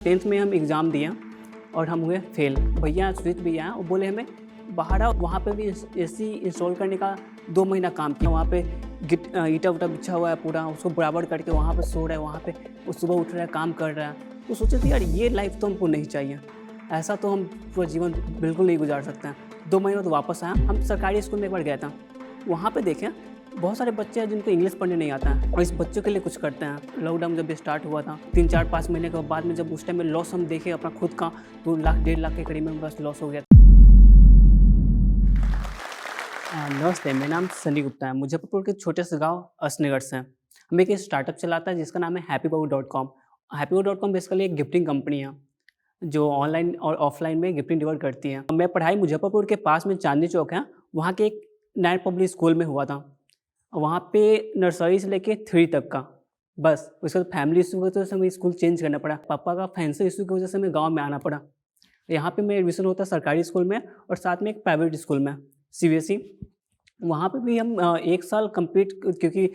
10th में हम exam दिए और हम हुए फेल। भैया सुजीत भैया हैं, वो बोले हमें बाहर आओ, वहाँ पे भी एसी इंस्टॉल करने का 2 महीना काम किया। वहाँ पे ईंटा-उटा बिछा हुआ है पूरा, उसको बराबर करके वहाँ पे सो रहा है, वहाँ पे वो सुबह उठ रहा है, काम कर रहा है। तो सोचे थे यार ये लाइफ़ तो हमको नहीं चाहिए, ऐसा तो हम पूरा जीवन बिल्कुल नहीं गुज़ार सकते हैं। 2 महीने तो वापस आया, हम सरकारी स्कूल में एक बार गया था। वहाँ पे देखे बहुत सारे बच्चे हैं जिनको इंग्लिश पढ़ने नहीं आता है और इस बच्चों के लिए कुछ करते हैं। लॉकडाउन जब स्टार्ट हुआ था 3, 4, 5 महीने के बाद में जब उस टाइम में लॉस हम देखे अपना खुद का 2 लाख 1.5 लाख के करीब में बस लॉस हो गया। नमस्ते, मेरा नाम सनी गुप्ता है। मुजफ्फरपुर के छोटे से गाँव असनगर से हैं। हम एक स्टार्टअप चलाता है जिसका नाम है हैप्पीबू.com। हैप्पीबू.com बेसिकली एक गिफ्टिंग कंपनी है जो ऑनलाइन और ऑफलाइन में गिफ्टिंग डिलीवर करती है। मैं पढ़ाई मुजफ्फरपुर के पास में चांदनी चौक है, वहाँ के एक नया पब्लिक स्कूल में हुआ था। वहाँ पे नर्सरी से लेके 3 तक का, बस उसके बाद फैमिली इशू की वजह से हमें स्कूल चेंज करना पड़ा। पापा का फैंसी इशू की वजह से हमें गाँव में आना पड़ा। यहाँ पे मेरा एडमिशन होता है सरकारी स्कूल में और साथ में एक प्राइवेट स्कूल में सीबीएसई। वहाँ पे भी हम 1 साल कंप्लीट क्योंकि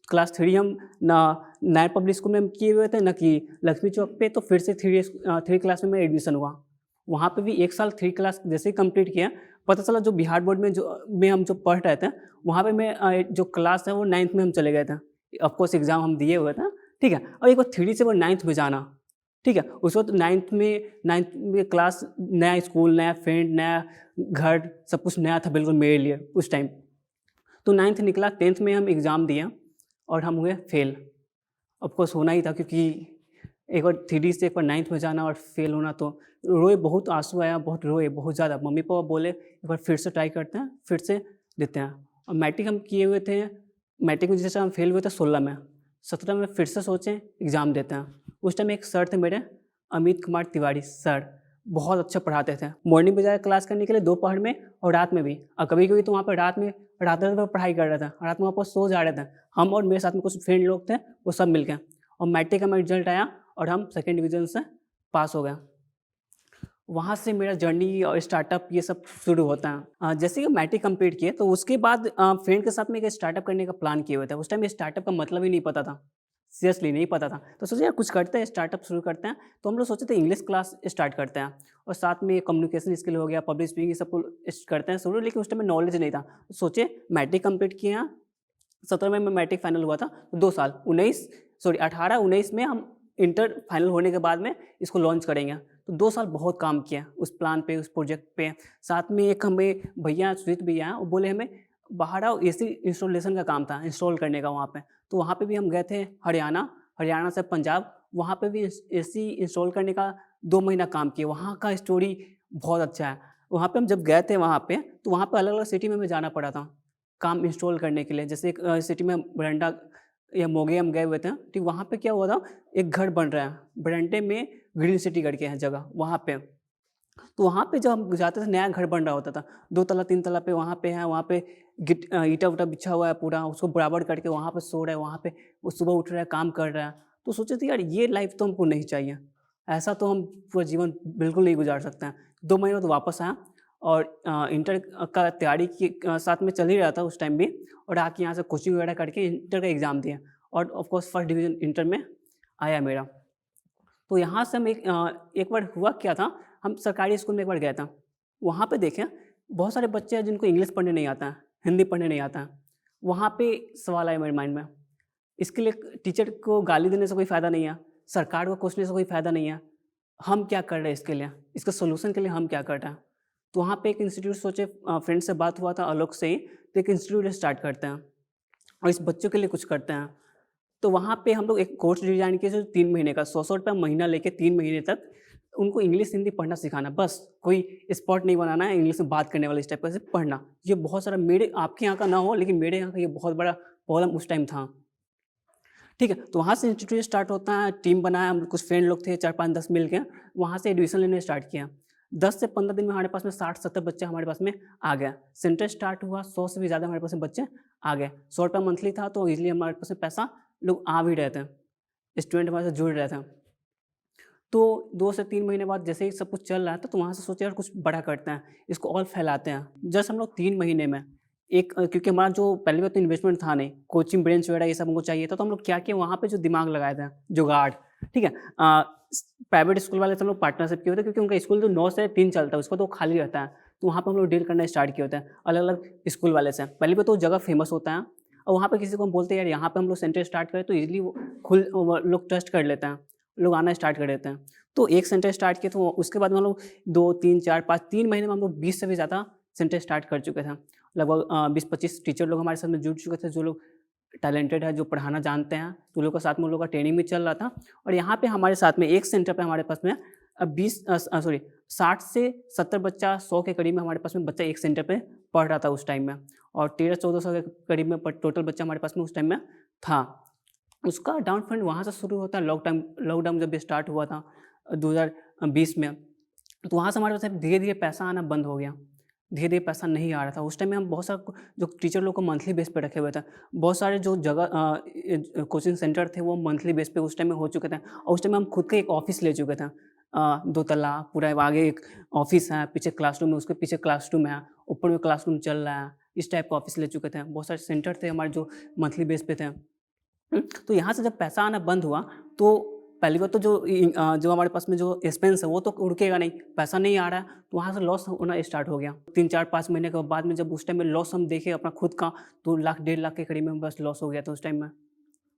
क्लास 3 हम ना नया पब्लिक स्कूल में हम किए हुए थे ना कि लक्ष्मी चौक पे, तो फिर से 3 क्लास में मेरा एडमिशन हुआ। वहाँ पे भी 1 साल 3 क्लास जैसे ही कंप्लीट किया, पता चला जो बिहार बोर्ड में हम जो पढ़ रहे थे, वहाँ पे मैं जो क्लास है वो 9th में हम चले गए थे। ऑफ कोर्स एग्ज़ाम हम दिए हुए थे, ठीक है? और एक बार 3 से वो 9th में जाना, ठीक है? उस वक़्त 9th में क्लास, नया स्कूल, नया फ्रेंड, नया घर, सब कुछ नया था बिल्कुल मेरे लिए उस टाइम। तो 9th निकला, 10th में हम एग्ज़ाम दिए और हम हुए फेल। ऑफ कोर्स होना ही था क्योंकि एक बार 3 से एक बार 9th में जाना और फेल होना, तो रोए, बहुत आँसू आया, बहुत रोए, बहुत ज़्यादा। मम्मी-पापा बोले एक बार फिर से ट्राई करते हैं, फिर से देते हैं। और मैट्रिक हम किए हुए थे, मैट्रिक में जैसे हम फेल हुए थे 16 में, 17 में फिर से सोचे एग्ज़ाम देते हैं। उस टाइम एक सर थे मेरे, अमित कुमार तिवारी सर, बहुत अच्छा पढ़ाते थे। मॉर्निंग में जाया क्लास करने के लिए, दोपहर में और रात में भी, और कभी-कभी तो वहाँ पे रात-रात भर पढ़ाई कर रहे थे, रात में वापस सो जा रहे थे। हम और मेरे साथ में कुछ फ्रेंड लोग थे, वो सब मिल के, और मैट्रिक का मेरा रिजल्ट आया और हम 2nd डिवीज़न से पास हो गए। वहाँ से मेरा जर्नी और स्टार्टअप ये सब शुरू होता है। जैसे कि मैट्रिक कंप्लीट किए तो उसके बाद फ्रेंड के साथ में एक स्टार्टअप करने का प्लान किए हुए थे। उस टाइम स्टार्टअप का मतलब ही नहीं पता था, सीरियसली नहीं पता था। तो सोचे यार कुछ करते हैं, स्टार्टअप शुरू करते हैं। तो हम लोग सोचे थे इंग्लिश क्लास स्टार्ट करते हैं और साथ में कम्युनिकेशन स्किल हो गया, पब्लिक स्पीकिंग, ये सब कुछ करते हैं शुरू, लेकिन उस टाइम में नॉलेज नहीं था। तो सोचे मैट्रिक कंप्लीट किए हैं, 17 में मैट्रिक फाइनल हुआ था, तो 2 साल 18-19 में हम इंटर फाइनल होने के बाद में इसको लॉन्च करेंगे। तो 2 साल बहुत काम किया उस प्लान पे, उस प्रोजेक्ट पे। साथ में एक हमें भैया सुजीत भैया हैं, वो बोले हमें बाहर आओ, एसी इंस्टॉलेशन का काम था, इंस्टॉल करने का वहाँ पे। तो वहाँ पे भी हम गए थे हरियाणा से पंजाब, वहाँ पे भी एसी इंस्टॉल करने का 2 महीना काम किए। वहाँ का स्टोरी बहुत अच्छा है। वहाँ पे हम जब गए थे वहाँ पे, तो वहाँ पे अलग-अलग सिटी में हमें जाना पड़ा था काम इंस्टॉल करने के लिए। जैसे एक सिटी में बरंडा या मोगे हम गए हुए थे, ठीक वहाँ पे क्या हुआ था, एक घर बन रहा है, बरंडे में ग्रीन सिटी करके है जगह, वहाँ पे। तो वहाँ पे जब हम जाते थे, नया घर बन रहा होता था, 2 तल्ला 3 तल्ला पे वहाँ पे है, वहाँ पे ईंटा-उटा बिछा हुआ है पूरा, उसको बराबर करके वहाँ पे सो रहा है, वहाँ पे वो सुबह उठ रहा है, काम कर रहा है। तो सोचे थे यार ये लाइफ़ तो हमको नहीं चाहिए, ऐसा तो हम पूरा जीवन बिल्कुल नहीं गुज़ार सकते हैं। 2 महीने बाद वापस आया और इंटर का तैयारी की साथ में चल ही रहा था उस टाइम भी, और आके यहाँ से कोचिंग वगैरह करके इंटर का एग्ज़ाम दिया और of course first division inter में आया मेरा। तो यहाँ से हम एक बार हुआ क्या था, हम सरकारी स्कूल में एक बार गया था। वहाँ पे देखे बहुत सारे बच्चे हैं जिनको इंग्लिश पढ़ने नहीं आता है, हिंदी पढ़ने नहीं आता है। वहाँ पे सवाल आया मेरे माइंड में, इसके लिए टीचर को गाली देने से कोई फ़ायदा नहीं है, सरकार को कोसने से कोई फ़ायदा नहीं है। हम क्या कर रहे हैं इसके लिए? इसके सॉल्यूशन के लिए हम क्या कर रहे हैं? तो वहाँ पे एक इंस्टीट्यूट सोचे, फ्रेंड से बात हुआ था आलोक से ही, तो एक इंस्टीट्यूट स्टार्ट करते हैं और इस बच्चों के लिए कुछ करते हैं। तो वहाँ पे हम लोग एक कोर्स डिज़ाइन किए जो 3 महीने का, ₹100 रुपया महीना लेके 3 महीने तक उनको इंग्लिश, हिंदी पढ़ना सिखाना। बस कोई स्पॉट नहीं बनाना है, इंग्लिश में बात करने वाला इस टाइप का, सिर्फ़ पढ़ना। ये बहुत सारा, मेरे आपके यहाँ का ना हो, लेकिन मेरे यहाँ का ये बहुत बड़ा प्रॉब्लम उस टाइम था। ठीक है? तो वहाँ से इंस्टीट्यूट स्टार्ट होता है, टीम बनाया, हम कुछ फ्रेंड लोग थे 4, 5, 10 मिल के, वहाँ से एडमिशन लेने स्टार्ट किया। 10 से 15 दिन में हमारे पास में 60-70 बच्चे हमारे पास में आ गए। सेंटर स्टार्ट हुआ, 100 से भी ज़्यादा हमारे पास में बच्चे आ गए। ₹100 मंथली था, तो ईज़िली हमारे पास में पैसा लोग आ भी रहे थे। स्टूडेंट हमारे से जुड़ रहे थे। तो 2 से 3 महीने बाद जैसे ही सब कुछ चल रहा था, तो वहाँ से सोचा यार कुछ बड़ा करते हैं, इसको और फैलाते हैं। जस्ट हम लोग 3 महीने में क्योंकि हमारा जो पहली बात तो इन्वेस्टमेंट था नहीं, कोचिंग ब्रेंच वगैरह ये सब हमको चाहिए था, तो हम लोग क्या किए वहाँ पे जो दिमाग लगाए थे, जुगाड़, ठीक है? प्राइवेट स्कूल वाले से हम लोग पार्टनरशिप किए होते हैं क्योंकि उनका स्कूल जो 9 से 3 चलता है, उसका तो खाली रहता है, तो वहाँ पे हम लोग डील करना स्टार्ट किए होते हैं, अलग-अलग स्कूल वाले से। पहली बात तो वो जगह फेमस होता है और वहाँ पे किसी को हम बोलते हैं यार यहाँ पे हम लोग सेंटर स्टार्ट करें तो ईज़िली वो लोग ट्रस्ट कर लेते हैं, लोग आना स्टार्ट कर देते हैं। तो एक सेंटर स्टार्ट किए तो उसके बाद में हम लोग 2, 3, 4, 5 3 महीने में हम लोग 20 से भी ज़्यादा सेंटर स्टार्ट कर चुके थे। लगभग 20-25 टीचर लोग हमारे साथ में जुड़ चुके थे, जो लोग टैलेंटेड है, जो पढ़ाना जानते हैं, तो उन लोगों के साथ में उन लोगों का ट्रेनिंग भी चल रहा था। और यहाँ पे हमारे साथ में एक सेंटर पे हमारे पास में 60 से 70 बच्चा, 100 के करीब में हमारे पास में बच्चा एक सेंटर पे पढ़ रहा था उस टाइम में, और 1300-1400 के करीब में टोटल बच्चा हमारे पास में उस टाइम में था। उसका डाउन फंड वहाँ से शुरू होता है, लॉकडाउन जब स्टार्ट हुआ था 2020 में, तो वहाँ से हमारे पास धीरे-धीरे पैसा आना बंद हो गया। धीरे-धीरे पैसा नहीं आ रहा था। उस टाइम में हम बहुत सारा जो टीचर लोग को मंथली बेस पे रखे हुए थे। बहुत सारे जो कोचिंग सेंटर थे वो मंथली बेस पे उस टाइम में हो चुके थे, और उस टाइम में हम खुद का एक ऑफ़िस ले चुके थे। 2 तल्ला पूरा आगे एक ऑफ़िस है, पीछे क्लासरूम है, उसके पीछे क्लासरूम है, ऊपर में क्लासरूम चल रहा है। इस टाइप का ऑफ़िस ले चुके थे। बहुत सारे सेंटर थे हमारे जो मंथली बेस पे थे। तो यहाँ से जब पैसा आना बंद हुआ, तो पहली बात तो जो हमारे पास में जो एक्सपेंस है वो तो रुकेगा नहीं, पैसा नहीं आ रहा है, तो वहाँ से लॉस होना स्टार्ट हो गया। 3, 4, 5 महीने के बाद में जब उस टाइम में लॉस हम देखे अपना खुद का, तो लाख, 1.5 लाख के करीब में बस लॉस हो गया था उस टाइम में,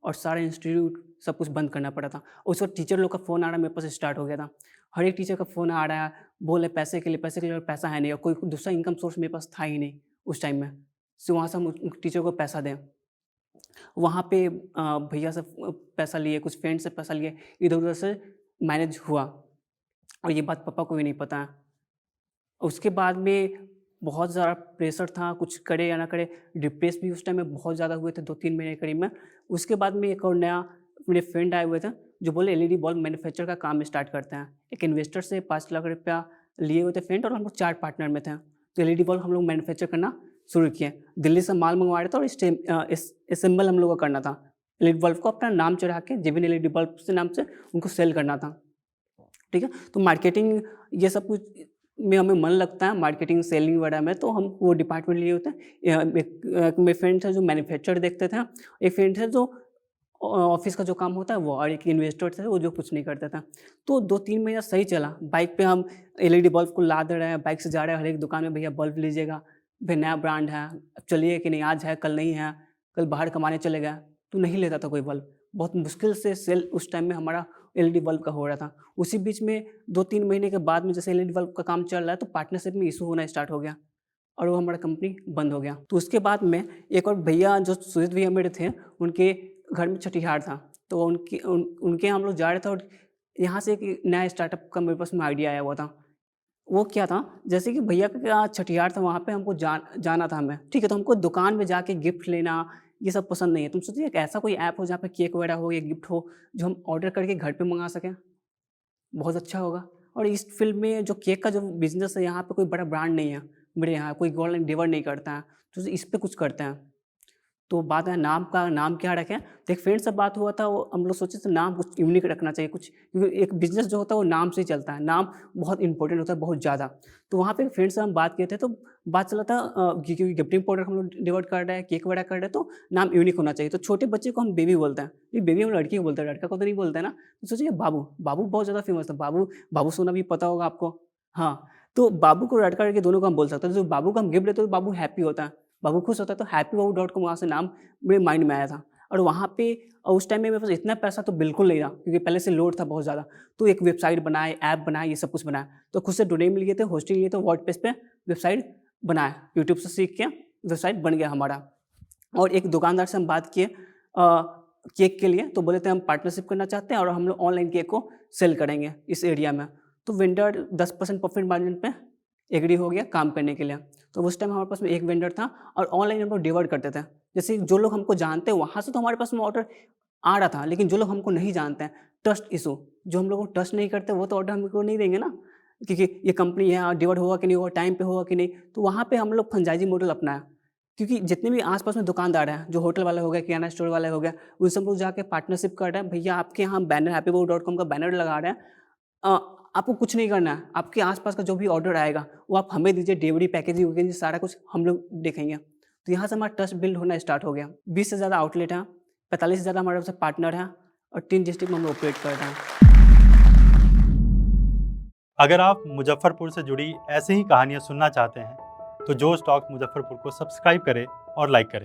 और सारे इंस्टीट्यूट सब कुछ बंद करना पड़ा था। उस वक़्त टीचर लोग का फ़ोन आना मेरे पास स्टार्ट हो गया था। हर एक टीचर का फ़ोन आ रहा है, बोल रहे पैसे के लिए, और पैसा है नहीं, और कोई दूसरा इनकम सोर्स मेरे पास था ही नहीं उस टाइम में। सो वहाँ से हम उस टीचर को पैसा दें। वहाँ पे भैया से पैसा लिए, कुछ फ्रेंड से पैसा लिए, इधर-उधर से मैनेज हुआ, और ये बात पापा को भी नहीं पता है। उसके बाद में बहुत ज़्यादा प्रेशर था, कुछ करे या ना करे, डिप्रेस भी उस टाइम में बहुत ज़्यादा हुए थे 2-3 महीने के करीब में। उसके बाद में एक और नया मेरे फ्रेंड आए हुए थे, जो बोले एलईडी बल्ब मैन्युफैक्चर का काम स्टार्ट करते हैं। एक इन्वेस्टर से 5 लाख रुपया लिए हुए थे फ्रेंड, और हम लोग 4 पार्टनर में थे। तो एलईडी बल्ब हम लोग मैन्युफैक्चर करना शुरू किए। दिल्ली से माल मँगवा रहे थे, और असेंबल हम लोगों को करना था। एलईडी बल्ब को अपना नाम चढ़ा के जेबिन एलईडी बल्ब से नाम से उनको सेल करना था। ठीक है? तो मार्केटिंग ये सब कुछ में हमें मन लगता है, मार्केटिंग, सेलिंग वगैरह में, तो हम वो डिपार्टमेंट लिए होते हैं। एक मेरे फ्रेंड थे जो मैन्युफैक्चर देखते थे, एक फ्रेंड थे जो ऑफ़िस का जो काम होता है वो, और एक इन्वेस्टर थे वो जो कुछ नहीं करता था। तो 2-3 महीना सही चला। बाइक पे हम एलईडी बल्ब को लाद रहे हैं, बाइक से जा रहे हैं हर एक दुकान में, भैया बल्ब लीजिएगा, भई नया ब्रांड है, अब चलिए कि नहीं, आज है कल नहीं है, कल बाहर कमाने चले गए, तो नहीं लेता था कोई बल्ब। बहुत मुश्किल से सेल उस टाइम में हमारा एलईडी बल्ब का हो रहा था। उसी बीच में 2-3 महीने के बाद में जैसे एलईडी बल्ब का काम चल रहा है, तो पार्टनरशिप में इश्यू होना स्टार्ट हो गया, और वो हमारा कंपनी बंद हो गया। तो उसके बाद में एक और भैया जो सुजीत भैया मेरे थे, उनके घर में छठीहार था, तो उनके यहाँ हम लोग जा रहे थे, और यहाँ से एक नया स्टार्टअप का मेरे पास में आइडिया आया हुआ था। वो क्या था, जैसे कि भैया का छठीहार था, वहाँ पे हमको जाना था हमें, ठीक है? तो हमको दुकान में जाके गिफ्ट लेना, ये सब पसंद नहीं है। तुम सोचिए एक ऐसा कोई ऐप हो जहाँ पे केक वगैरह हो या गिफ्ट हो, जो हम ऑर्डर करके घर पे मँगा सकें, बहुत अच्छा होगा। और इस फ़ील्ड में जो केक का जो बिज़नेस है, यहाँ पे कोई बड़ा ब्रांड नहीं है, मेरे यहाँ कोई गोल्डन डिलीवर नहीं करता है, तो इस पे कुछ करते हैं। तो बात है नाम का, नाम क्या रखें? तो एक फ्रेंड से बात हुआ था, वो हम लोग सोचे थे नाम कुछ यूनिक रखना चाहिए कुछ, क्योंकि एक बिज़नेस जो होता है वो नाम से ही चलता है, नाम बहुत इम्पोर्टेंट होता है, बहुत ज़्यादा। तो वहाँ पे एक फ्रेंड से हम बात किए थे, तो बात चला था क्योंकि गिफ्टिंग पाउडर हम लोग डिलीवर कर रहे हैं, केक वगैरह कर रहे हैं, तो नाम यूनिक होना चाहिए। तो छोटे बच्चे को हम बेबी बोलते हैं, ये बेबी हम लड़की को बोलते हैं, लड़का को तो नहीं बोलते हैं ना। तो सोचिए बाबू, बाबू बहुत ज़्यादा फेमस है, बाबू, बाबू सोना भी पता होगा आपको। हाँ, तो बाबू को लड़का लड़की दोनों को हम बोल सकते हैं। तो जो बाबू को हम गिफ्ट देते हैं तो बाबू हैप्पी होता है, बाबू खुश होता है, तो हैप्पीबाबू.com वहाँ से नाम मेरे माइंड में आया था। और वहाँ पे उस टाइम में मेरे पास इतना पैसा तो बिल्कुल नहीं था, क्योंकि पहले से लोड था बहुत ज़्यादा। तो एक वेबसाइट बनाए, ऐप बनाए, ये सब कुछ बनाया। तो खुद से डोमेन लिए थे, होस्टिंग लिए थे, वर्डप्रेस पे वेबसाइट बनाया। यूट्यूब से सीख के वेबसाइट बन गया हमारा। और एक दुकानदार से हम बात किए केक के लिए, तो बोले थे हम पार्टनरशिप करना चाहते हैं, और हम लोग ऑनलाइन केक को सेल करेंगे इस एरिया में। तो वेंडर 10% प्रॉफिट मार्जिन पे एग्री हो गया काम करने के लिए। तो उस टाइम हमारे पास में एक वेंडर था, और ऑनलाइन हम लोग डिलीवर करते थे। जैसे जो लोग हमको जानते हैं वहाँ से तो हमारे पास में ऑर्डर आ रहा था, लेकिन जो लोग हमको नहीं जानते हैं, ट्रस्ट इशू, जो हम लोग को ट्रस्ट नहीं करते वो तो ऑर्डर हमको नहीं देंगे ना, क्योंकि ये कंपनी है, डिलीवर होगा कि नहीं होगा, टाइम पे होगा कि नहीं। तो वहाँ पे हम लोग फ्रेंचाइजी मॉडल अपनाया, क्योंकि जितने भी आस-पास में दुकानदार हैं, जो होटल वाले हो गए, किराना स्टोर वाले हो गए, उनसे हम लोग जाके पार्टनरशिप कर रहे हैं, भैया आपके यहाँ बैनर हैप्पीबाबू.com का बैनर लगा रहे हैं, अ, आपको कुछ नहीं करना है, आपके आस-पास का जो भी ऑर्डर आएगा, वो आप हमें दीजिए, डिलीवरी, पैकेजिंग वैकेजिंग सारा कुछ हम लोग देखेंगे। तो यहाँ से हमारा ट्रस्ट बिल्ड होना स्टार्ट हो गया। 20 से ज़्यादा आउटलेट हैं, 45 से ज़्यादा हमारे से पार्टनर हैं और 3 डिस्ट्रिक्ट में हम ऑपरेट कर रहे हैं। अगर आप मुजफ्फरपुर से जुड़ी ऐसी ही कहानियाँ सुनना चाहते हैं तो जो स्टॉक मुजफ्फरपुर को सब्सक्राइब करें और लाइक करें।